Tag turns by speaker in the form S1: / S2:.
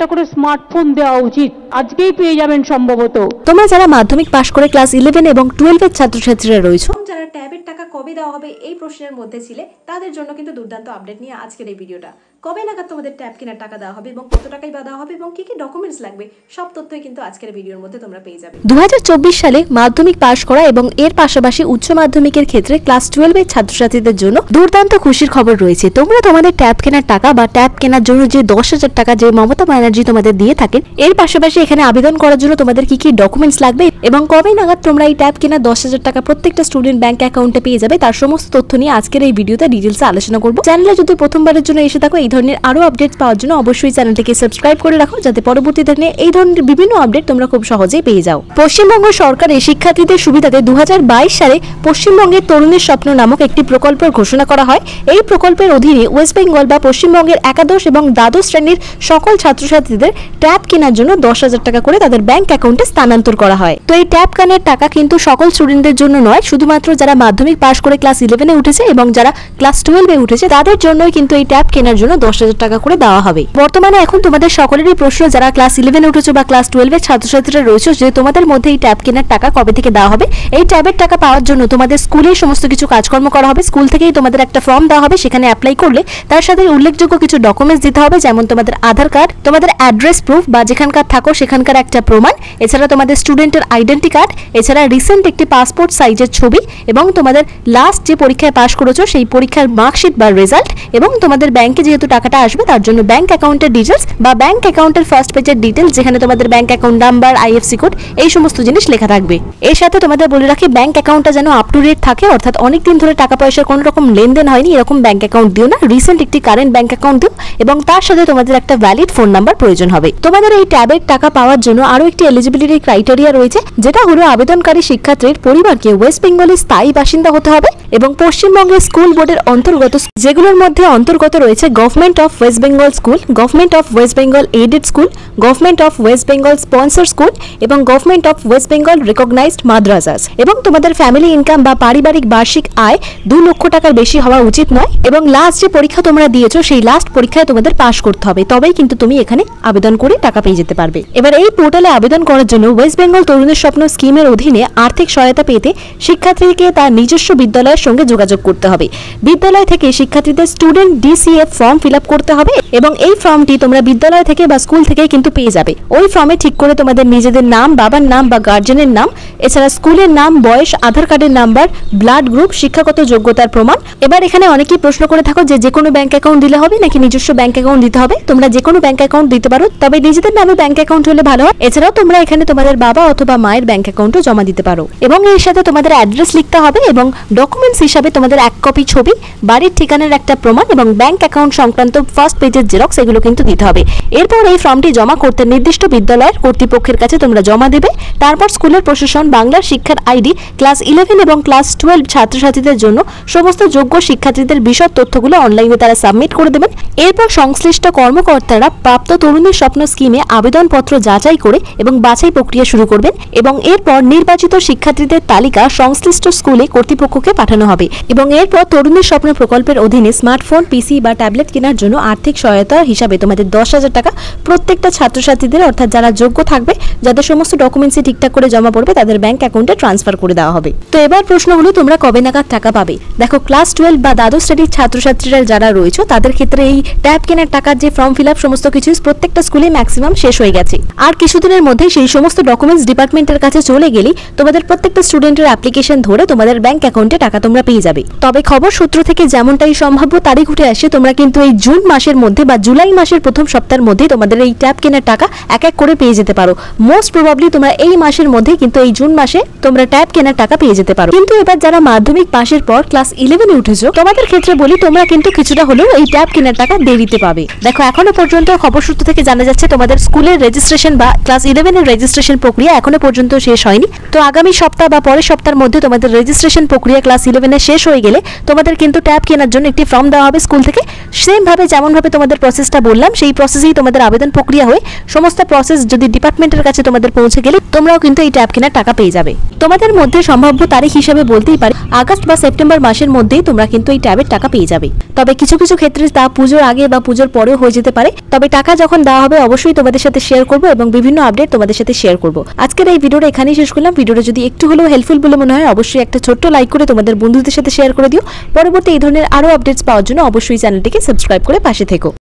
S1: একটা করে স্মার্টফোন দেওয়া উচিত। আজকেই পেয়ে যাবেন সম্ভবত।
S2: তোমরা যারা মাধ্যমিক পাশ করে ক্লাস 11 এবং 12 এর ছাত্রছাত্রীরা রয়েছে,
S3: যারা ট্যাবের টাকা কবে দেওয়া হবে এই প্রশ্নের মধ্যে ছিলে, তাদের জন্য কিন্তু দুর্দান্ত আপডেট নিয়ে আজকের এই ভিডিওটা। কবে নাগাদ তোমাদের ট্যাব কেনার টাকা দেওয়া হবে এবং কত টাকাই বা দেওয়া হবে এবং কি কি ডকুমেন্টস লাগবে, সব তথ্যই কিন্তু আজকের ভিডিওর মধ্যে তোমরা পেয়ে যাবে।
S2: 2024 সালে মাধ্যমিক পাশ করা এবং এর পাশাপাশি উচ্চ মাধ্যমিকের ক্ষেত্রে ক্লাস 12 এর ছাত্রছাত্রীদের জন্য দুর্দান্ত খুশির খবর রয়েছে। তোমরা তোমাদের ট্যাব কেনার টাকা বা ট্যাব কেনার জন্য যে 10,000 টাকা যে মমতা ব্যানার্জি তোমাদের দিয়ে থাকেন, এর পাশাপাশি এখানে আবেদন করার জন্য তোমাদের কি কি ডকুমেন্টস লাগবে এবং কবে নাগাদ তোমরা এই ট্যাব কেনার 10,000 টাকা প্রত্যেকটা স্টুডেন্ট ব্যাংক অ্যাকাউন্টে পেয়ে যাবে, তার সমস্ত তথ্য নিয়ে আজকের এই ভিডিওতে ডিটেইলসে আলোচনা করব। চ্যানেলে যদি প্রথমবারের জন্য এসে থাকো, এই ধরনের আরো আপডেট পাওয়ার জন্য অবশ্যই চ্যানেলটিকে সাবস্ক্রাইব করে রাখো, যাতে পরবর্তী দিনে এই ধরনের বিভিন্ন আপডেট তোমরা খুব সহজেই পেয়ে যাও। পশ্চিমবঙ্গ সরকারের শিক্ষার্থীদের সুবিধাতে 2022 সালে পশ্চিমবঙ্গের তরুণের স্বপ্ন নামক একটি প্রকল্পের ঘোষণা করা হয়। এই প্রকল্পের অধীনে ওয়েস্ট বেঙ্গল বা পশ্চিমবঙ্গের একাদশ এবং দ্বাদশ শ্রেণীর সকল ছাত্রছাত্রীদের ট্যাব কেনার জন্য 10,000 টাকা করে তাদের ব্যাংক অ্যাকাউন্টে স্থানান্তর করা হয়। তো এই ট্যাব কেনার টাকা কিন্তু সকল স্টুডেন্টদের জন্য নয়, শুধুমাত্র যারা মাধ্যমিক পাশ করে ক্লাস 11 এ উঠেছে এবং যারা ক্লাস 12 এ উঠেছে তাদের জন্যই কিন্তু এই ট্যাব কেনার জন্য 10,000 টাকা করে দেওয়া হবে। বর্তমানে এখন তোমাদের সকলেরই প্রশ্ন, যারা ক্লাস 11 এ উঠেছো বা ক্লাস 12 এর ছাত্রছাত্রীরা রয়েছে, যে তোমাদের মধ্যে এই ট্যাব কেনার টাকা কবে থেকে দেওয়া হবে। এই ট্যাবের টাকা পাওয়ার জন্য তোমাদের স্কুলের সমস্ত কিছু কাজকর্ম করা হবে। স্কুল থেকেই তোমাদের একটা ফর্ম দেওয়া হবে, সেখানে অ্যাপ্লাই করলে তার সাথে উল্লেখযোগ্য কিছু ডকুমেন্টস দিতে হবে, যেমন তোমাদের আধার কার্ড, তোমাদের অ্যাড্রেস প্রুফ বা যেখানকার থাকো সেখানকার একটা প্রমাণ, এছাড়া তোমাদের স্টুডেন্টের আইডেন্টি কার্ড, এছাড়া রিসেন্ট একটি পাসপোর্ট সাইজের ছবি এবং তোমাদের লাস্ট যে পরীক্ষায় পাশ করেছো সেই পরীক্ষার মার্কশিট বা রেজাল্ট, এবং তোমাদের ব্যাংকে যেহেতু টাকাটা আসবে তার জন্য ব্যাংক অ্যাকাউন্টের ডিটেলস বা ব্যাংক অ্যাকাউন্টের ফার্স্ট পেজের ডিটেলস, যেখানে তোমাদের bank account number, IFC code, এই সমস্ত জিনিস লেখা থাকবে। এর সাথে তোমাদের বলে রাখি, ব্যাংক অ্যাকাউন্টটা যেন আপ টু ডেট থাকে, অর্থাৎ অনেক দিন ধরে টাকা পয়সার কোনো রকম লেনদেন হয়নি এরকম ব্যাংক অ্যাকাউন্ট দিও না। রিসেন্ট একটি কারেন্ট ব্যাংক অ্যাকাউন্ট দিও এবং তার সাথে তোমাদের একটা ভ্যালিড ফোন নাম্বার প্রয়োজন হবে। তোমাদের এই ট্যাবের টাকা পাওয়ার জন্য আরো একটি এলিজিবিলিটি ক্রাইটেরিয়া রয়েছে, যেটা হলো আবেদনকারী শিক্ষার্থীর পরিবারকে ওয়েস্ট বেঙ্গলের স্থায়ী বাসিন্দা হতে হবে এবং পশ্চিমবঙ্গের স্কুল বোর্ডের অন্তর্গত, যেগুলোর মধ্যে অন্তর্গত রয়েছে government of West Bengal school, government of West Bengal aided school, government of West Bengal sponsor school এবং government of West Bengal recognised madrasas. এবং তোমাদের ফ্যামিলি ইনকাম বা পারিবারিক বার্ষিক আয় 2 লক্ষ টাকার বেশি হওয়া উচিত নয় এবং লাস্ট যে পরীক্ষা তোমরা দিয়েছো সেই লাস্ট পরীক্ষায় তোমাদের পাস করতে হবে, তবেই কিন্তু তুমি এখানে আবেদন করে টাকা পেয়ে যেতে পারবে। এবার এই পোর্টালে আবেদন করার জন্য ওয়েস্ট বেঙ্গল তরুণের স্বপ্ন স্কিমের অধীনে আর্থিক সহায়তা পেতে শিক্ষার্থীকে তার নিজস্ব বিদ্যালয়ের সঙ্গে যোগাযোগ করতে হবে। বিদ্যালয় থেকে শিক্ষার্থীদের student DCF form fill up করতে হবে এবং এই ফর্মটি তোমরা বিদ্যালয় থেকে বা স্কুল থেকে কিন্তু পেয়ে যাবে। ওই ফর্মে ঠিক করে তোমাদের নিজেদের নাম, বাবার নাম বা গার্জেনের নাম, এছাড়া স্কুলের নাম, বয়স, আধার কার্ডের নাম্বার, ব্লাড গ্রুপ, শিক্ষাগত যোগ্যতার প্রমাণ। এবার এখানে অনেকেই প্রশ্ন করে থাকো যে কোনো ব্যাংক অ্যাকাউন্ট দিলে হবে নাকি নিজস্ব ব্যাংক অ্যাকাউন্ট দিতে হবে। তোমরা যে কোনো ব্যাংক অ্যাকাউন্ট দিতে পারো, তবে নিজেদের নামে ব্যাংক অ্যাকাউন্ট হলে ভালো হয়। এছাড়াও তোমরা এখানে তোমাদের বাবা অথবা মায়ের ব্যাংক অ্যাকাউন্টও জমা দিতে পারো এবং এর সাথে তোমাদের অ্যাড্রেস লিখতে হবে এবং ডকুমেন্টস হিসাবে তোমাদের 1 কপি ছবি, বাড়ির ঠিকানার একটা প্রমাণ এবং ব্যাংক অ্যাকাউন্ট সংক্রান্ত ফার্স্ট পেজের জেরক্স, এগুলো কিন্তু দিতে হবে। এরপর এই ফর্মটি জমা করতে নির্দিষ্ট বিদ্যালয়ের কর্তৃপক্ষের কাছে তোমরা জমা দেবে। তারপর স্কুলের প্রশাসন বাংলার শিক্ষার আইডি ক্লাস 11 এবং ক্লাস 12 ছাত্রছাত্রীদের জন্য সমস্ত যোগ্য শিক্ষার্থীদের বিশদ তথ্যগুলো অনলাইনে তারা সাবমিট করে দেবেন। এরপর সংশ্লিষ্ট কর্মকর্তারা প্রাপ্ত তরুণের স্বপ্ন স্কিমে আবেদনপত্র যাচাই করে এবং বাছাই প্রক্রিয়া শুরু করবেন এবং এরপর নির্বাচিত শিক্ষার্থীদের তালিকা সংশ্লিষ্ট স্কুলে কর্তৃপক্ষকে পাঠানো হবে এবং এরপর তরুণের স্বপ্ন প্রকল্পের অধীনে স্মার্টফোন, পিসি বা ট্যাবলেট কেনার জন্য আর্থিক সহায়তা হিসাবে তোমাদের 10,000 টাকা প্রত্যেকটা ছাত্রছাত্রীদের, অর্থাৎ যারা যোগ্য থাকবে, যাদের সমস্ত ডকুমেন্টসই ঠিকঠাক করে জমা পড়বে, তাদের ব্যাংক অ্যাকাউন্টে ট্রান্সফার করে দেওয়া হবে। তো এবার প্রশ্ন হলো, তোমরা কবে নাগাদ টাকা পাবে? দেখো, ক্লাস 12 বা দ্বাদশ শ্রেণীর ছাত্রছাত্রীরা যারা রয়েছে তাদের ক্ষেত্রে এই ট্যাব কেনার টাকার যে ফর্ম ফিল আপ সমস্ত কিছু প্রত্যেকটা স্কুলে ম্যাক্সিমাম শেষ হয়ে গেছে। আর কিছুদিনের মধ্যেই সেই সমস্ত ডকুমেন্টস ডিপার্টমেন্টের কাছে চলে গেলেই তোমাদের প্রত্যেকটা স্টুডেন্টের অ্যাপ্লিকেশন ধরে তোমাদের ব্যাংক অ্যাকাউন্টে টাকা তোমরা পেয়ে যাবে। তবে খবর সূত্র থেকে যেমনটাই সম্ভাব্য তারিখ উঠে আসে, তোমরা কিন্তু এই জুন মাসের মধ্যে বা জুলাই মাসের প্রথম সপ্তাহের মধ্যে তোমাদের এই ট্যাব কেনার টাকা এক এক করে পেয়ে যেতে পারো। মোস্ট প্রবাবলি তোমরা এই মাসের মধ্যে কিন্তু এই জুন মাসে তোমরা ট্যাব কেনার টাকা পেয়ে যেতে পারো। কিন্তু এবার যারা মাধ্যমিক পাশের পর ক্লাস 11 এ উঠেছো, তোমাদের ক্ষেত্রে বলি, তোমরা কিন্তু কিছুটা হলেও এই ট্যাব কেনার টাকা দেরিতে পাবে। দেখো, এখনো পর্যন্ত খবর সূত্র থেকে জানা যাচ্ছে তোমাদের স্কুলের রেজিস্ট্রেশন বা ক্লাস 11 এর রেজিস্ট্রেশন প্রক্রিয়া এখনো পর্যন্ত শেষ হয়নি। তো আগামী সপ্তাহ বা পরের সপ্তাহের মধ্যে তোমাদের রেজিস্ট্রেশন প্রক্রিয়া ক্লাস 11 এ শেষ হয়ে গেলে তোমাদের কিন্তু ট্যাব কেনার জন্য একটি ফর্ম দেওয়া হবে স্কুল থেকে। সেম সেম ভাবে যেমন ভাবে তোমাদের প্রসেসটা বললাম সেই প্রসেসেই তোমাদের আবেদন প্রক্রিয়া হয়ে সমস্ত প্রসেস যদি ডিপার্টমেন্টের কাছে তোমাদের পৌঁছে গেলে তোমরাও কিন্তু এই ট্যাব কেনার টাকা পেয়ে যাবে। তোমাদের মধ্যে সম্ভাব্য তারিখ হিসেবে বলতেই পারি আগস্ট বা সেপ্টেম্বর মাসের মধ্যেই তোমরা কিন্তু এই ট্যাবের টাকা পেয়ে যাবে। তবে কিছু কিছু ক্ষেত্রে তা পুজোর আগে বা পুজোর পরেও হয়ে যেতে পারে। তবে টাকা যখন দেওয়া হবে অবশ্যই তোমাদের সাথে শেয়ার করব এবং বিভিন্ন আপডেট তোমাদের সাথে শেয়ার করব। আজকের এই ভিডিওটা এখানেই শেষ করলাম। ভিডিওটা যদি একটু হলেও হেল্পফুল বলে মনে হয় অবশ্যই একটা ছোট্ট লাইক করে তোমাদের বন্ধুদের সাথে শেয়ার করে দিও। পরবর্তী এই ধরনের আরো আপডেটস পাওয়ার জন্য অবশ্যই চ্যানেলটিকে সাবস্ক্রাইব করে পাশে থেকো।